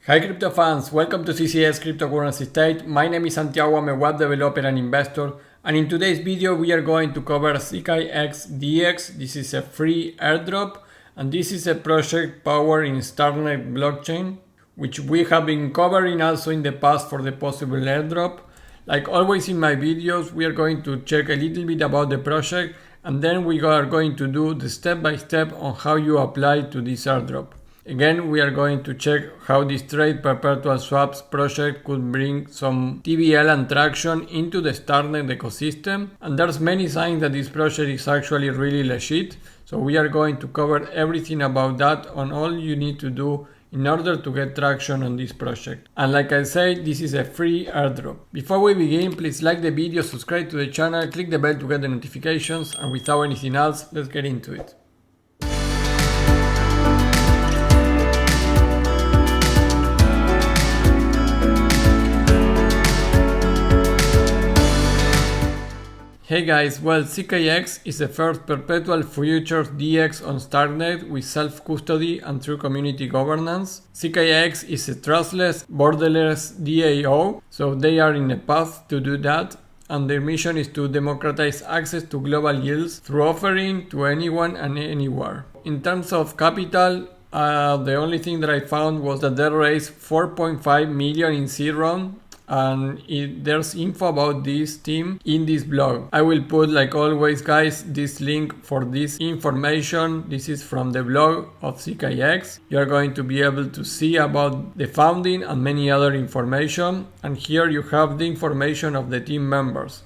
Hi crypto fans, welcome to CCS Cryptocurrency State. My name is Santiago, I'm a web developer and investor, and in today's video we are going to cover ZKX DEX. This is a free airdrop and this is a project powered in Starknet blockchain, which we have been covering also in the past for the possible airdrop. Like always in my videos, we are going to check a little bit about the project and then we are going to do the step-by-step on how you apply to this airdrop. Again, we are going to check how this trade perpetual swaps project could bring some TVL and traction into the Starknet ecosystem. And there's many signs that this project is actually really legit. So we are going to cover everything about that on all you need to do in order to get traction on this project. And like I said, this is a free airdrop. Before we begin, please like the video, subscribe to the channel, click the bell to get the notifications, and without anything else, let's get into it. Hey guys, well, ZKX is the first perpetual futures DEX on Starknet with self-custody and true community governance. ZKX is a trustless, borderless DAO, so they are in a path to do that, and their mission is to democratize access to global yields through offering to anyone and anywhere. In terms of capital, the only thing that I found was that they raised 4.5 million in seed round. And there's info about this team in this blog. I will put, like always guys, this link for this information. This is from the blog of ZKX. You are going to be able to see about the founding and many other information. And here you have the information of the team members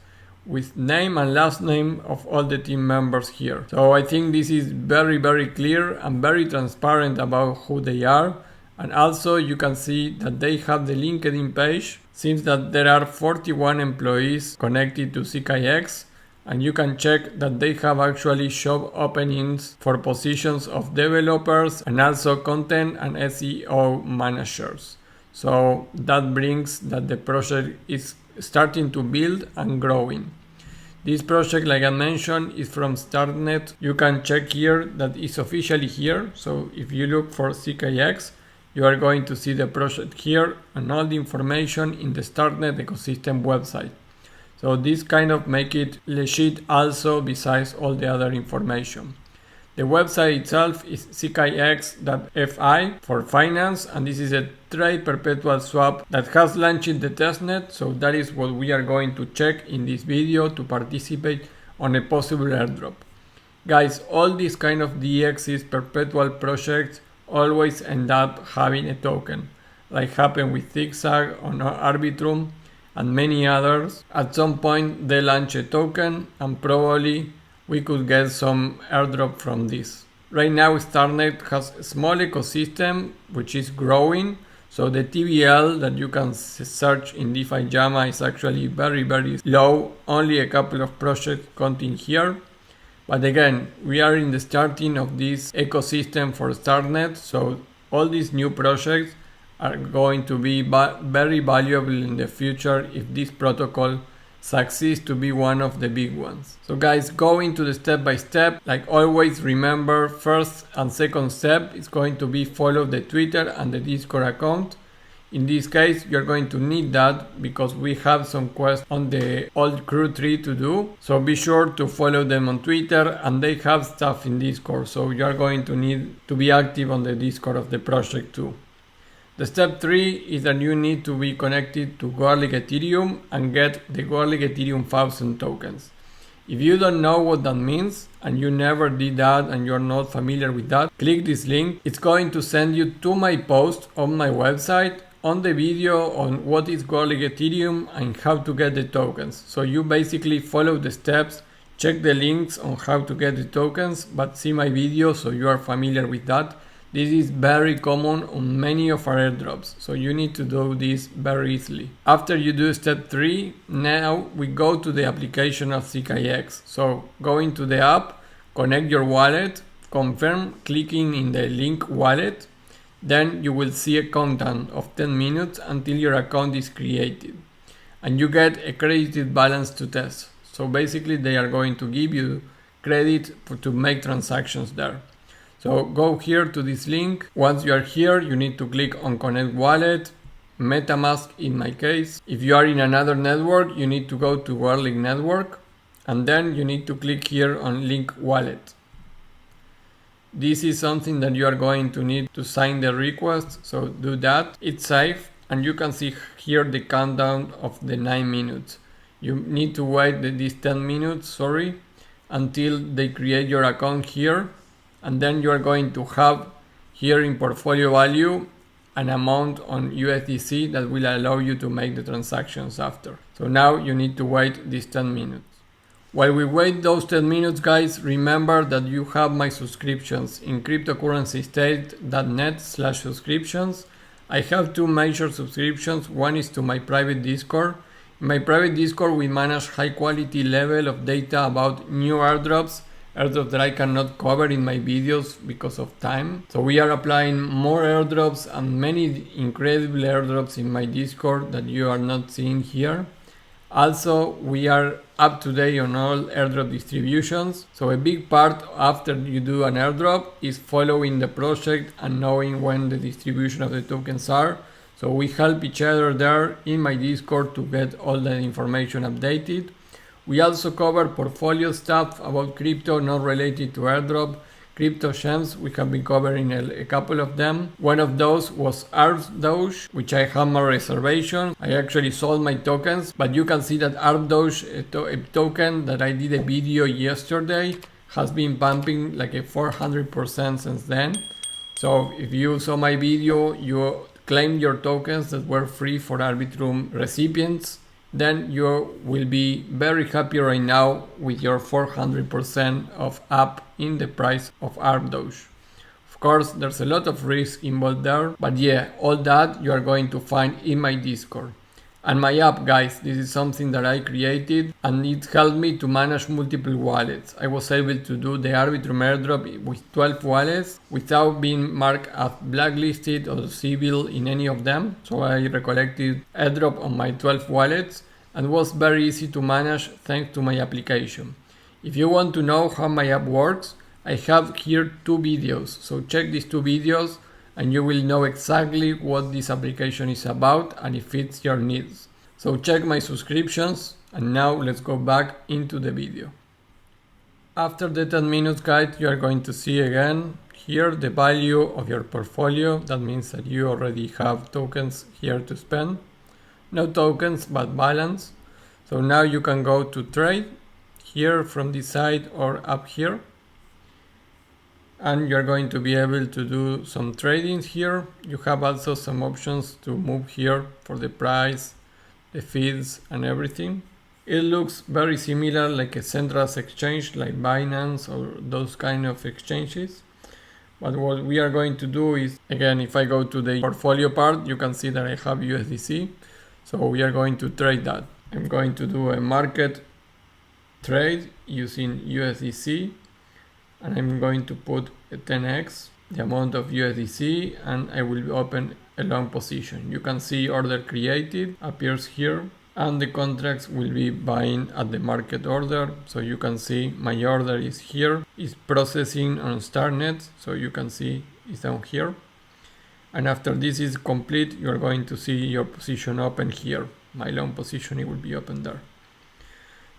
with name and last name of all the team members here. So I think this is very clear and very transparent about who they are. And also you can see that they have the LinkedIn page. Seems that there are 41 employees connected to ZKX, and you can check that they have actually job openings for positions of developers and also content and SEO managers. So that brings that the project is starting to build and growing. This project, like I mentioned, is from Starknet. You can check here that it's officially here. So if you look for ZKX, you are going to see the project here and all the information in the Starknet ecosystem website. So this kind of make it legit also besides all the other information. The website itself is zkx.fi for finance, and this is a trade perpetual swap that has launched the testnet. So that is what we are going to check in this video to participate on a possible airdrop. Guys, all these kind of DEXs, perpetual projects, always end up having a token, like happened with Zksync on Arbitrum and many others. At some point they launch a token and probably we could get some airdrop from this. Right now Starknet has a small ecosystem which is growing, so the TVL that you can search in DeFi Llama is actually very low, only a couple of projects counting here. But again, we are in the starting of this ecosystem for Starknet, so all these new projects are going to be very valuable in the future if this protocol succeeds to be one of the big ones. So guys, going to the step by step, like always remember, first and second step is going to be follow the Twitter and the Discord account. In this case, you're going to need that because we have some quests on the old crew tree to do. So be sure to follow them on Twitter, and they have stuff in Discord. So you're going to need to be active on the Discord of the project too. The step 3 is that you need to be connected to Goerli Ethereum and get the Goerli Ethereum 1000 tokens. If you don't know what that means and you never did that and you're not familiar with that, click this link. It's going to send you to my post on my website on the video on what is Goerli Ethereum and how to get the tokens. So you basically follow the steps, check the links on how to get the tokens, but see my video so you are familiar with that. This is very common on many of our airdrops, so you need to do this very easily. After you do step 3, now we go to the application of ZKX. So go into the app, connect your wallet, confirm, clicking in the link wallet. Then you will see a countdown of 10 minutes until your account is created. And you get a credited balance to test. So basically they are going to give you credit to make transactions there. So go here to this link. Once you are here, you need to click on Connect Wallet, MetaMask in my case. If you are in another network, you need to go to Goerli network, and then you need to click here on Link Wallet. This is something that you are going to need to sign the request, so do that. It's safe, and you can see here the countdown of the 9 minutes. You need to wait these 10 minutes, until they create your account here, and then you are going to have here in portfolio value an amount on USDC that will allow you to make the transactions after. So now you need to wait these 10 minutes. While we wait those 10 minutes, guys, remember that you have my subscriptions in cryptocurrencystate.net/subscriptions. I have 2 major subscriptions. One is to my private Discord. In my private Discord, we manage high quality level of data about new airdrops that I cannot cover in my videos because of time. So we are applying more airdrops and many incredible airdrops in my Discord that you are not seeing here. Also, we are up to date on all airdrop distributions. So a big part after you do an airdrop is following the project and knowing when the distribution of the tokens are. So we help each other there in my Discord to get all the information updated. We also cover portfolio stuff about crypto not related to airdrop. Crypto gems, we have been covering a couple of them. One of those was aptos, which I have my reservation. I actually sold my tokens, but you can see that aptos, a token that I did a video yesterday, has been pumping like a 400% since then. So if you saw my video, you claimed your tokens that were free for Arbitrum recipients, then you will be very happy right now with your 400% of up in the price of aptos. Of course, there's a lot of risk involved there, but yeah, all that you are going to find in my Discord. And my app, guys, this is something that I created and it helped me to manage multiple wallets. I was able to do the Arbitrum airdrop with 12 wallets without being marked as blacklisted or civil in any of them. So I recollected airdrop on my 12 wallets and was very easy to manage thanks to my application. If you want to know how my app works, I have here 2 videos. So check these 2 videos and you will know exactly what this application is about and it fits your needs. So check my subscriptions, and now let's go back into the video. After the 10 minutes, guys, you are going to see again here the value of your portfolio. That means that you already have tokens here to spend. No tokens, but balance. So now you can go to trade here from this side or up here. And you're going to be able to do some trading here. You have also some options to move here for the price, the feeds and everything. It looks very similar like a central exchange like Binance or those kind of exchanges. But what we are going to do is, again, if I go to the portfolio part, you can see that I have USDC. So we are going to trade that. I'm going to do a market trade using USDC. And I'm going to put a 10x the amount of USDC and I will open a long position. You can see order created appears here and the contracts will be buying at the market order. So you can see my order is here, is processing on Starknet. So you can see it's down here. And after this is complete, you're going to see your position open here. My long position, it will be open there.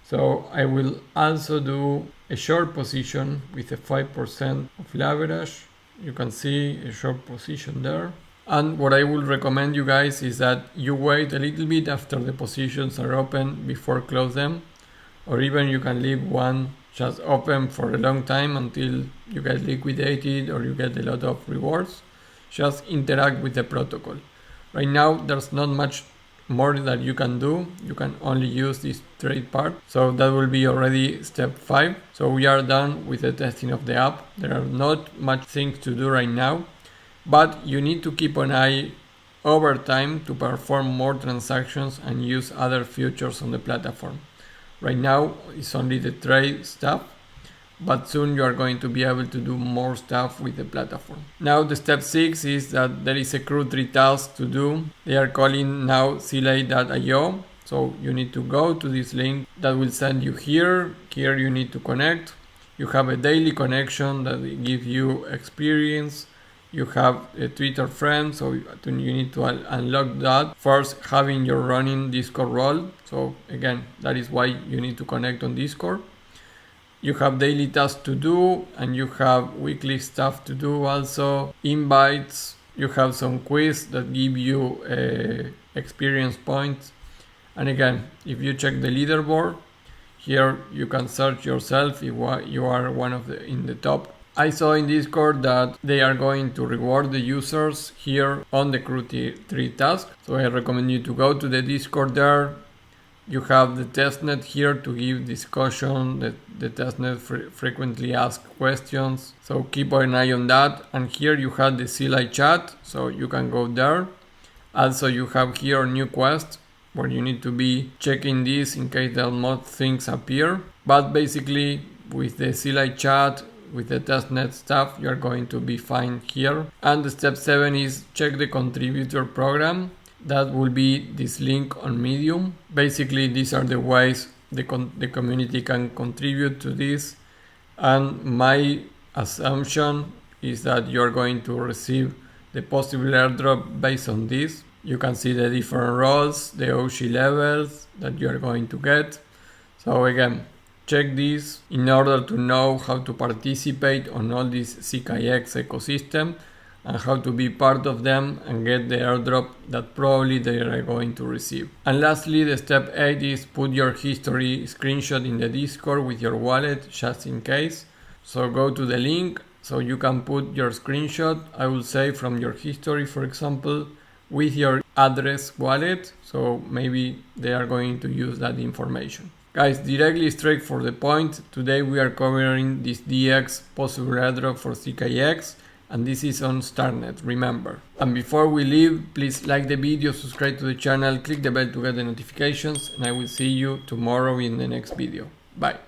So I will also do a short position with a 5% of leverage. You can see a short position there. And what I would recommend you guys is that you wait a little bit after the positions are open before close them. Or even you can leave one just open for a long time until you get liquidated or you get a lot of rewards. Just interact with the protocol. Right now there's not much more that you can do. You can only use this trade part. So that will be already step 5. So we are done with the testing of the app. There are not much things to do right now, but you need to keep an eye over time to perform more transactions and use other features on the platform. Right now it's only the trade stuff, but soon you are going to be able to do more stuff with the platform. Now the step 6 is that there is a crew 3 task to do. They are calling now Zealy.io. So you need to go to this link that will send you here. Here you need to connect. You have a daily connection that gives you experience. You have a Twitter friend, so you need to unlock that. First, having your running Discord role. So again, that is why you need to connect on Discord. You have daily tasks to do, and you have weekly stuff to do also. Invites. You have some quiz that give you experience points. And again, if you check the leaderboard, here you can search yourself if you are one of the in the top. I saw in Discord that they are going to reward the users here on the crew 3 task. So I recommend you to go to the Discord there. You have the testnet here to give discussion, the testnet frequently asked questions. So keep an eye on that. And here you have the Zealy chat, so you can go there. Also you have here new quest where you need to be checking this in case that more things appear. But basically with the Zealy chat, with the testnet stuff, you are going to be fine here. And the step 7 is check the contributor program. That will be this link on Medium. Basically, these are the ways the community can contribute to this. And my assumption is that you're going to receive the possible airdrop based on this. You can see the different roles, the OG levels that you're going to get. So again, check this in order to know how to participate on all this ZKX ecosystem and how to be part of them and get the airdrop that probably they are going to receive. And lastly, the step 8 is put your history screenshot in the Discord with your wallet just in case. So go to the link so you can put your screenshot, I will say from your history for example, with your address wallet. So maybe they are going to use that information. Guys, directly straight for the point, today we are covering this DX possible airdrop for ZKX, and this is on Starknet, remember. And before we leave, please like the video, subscribe to the channel, click the bell to get the notifications, and I will see you tomorrow in the next video. Bye.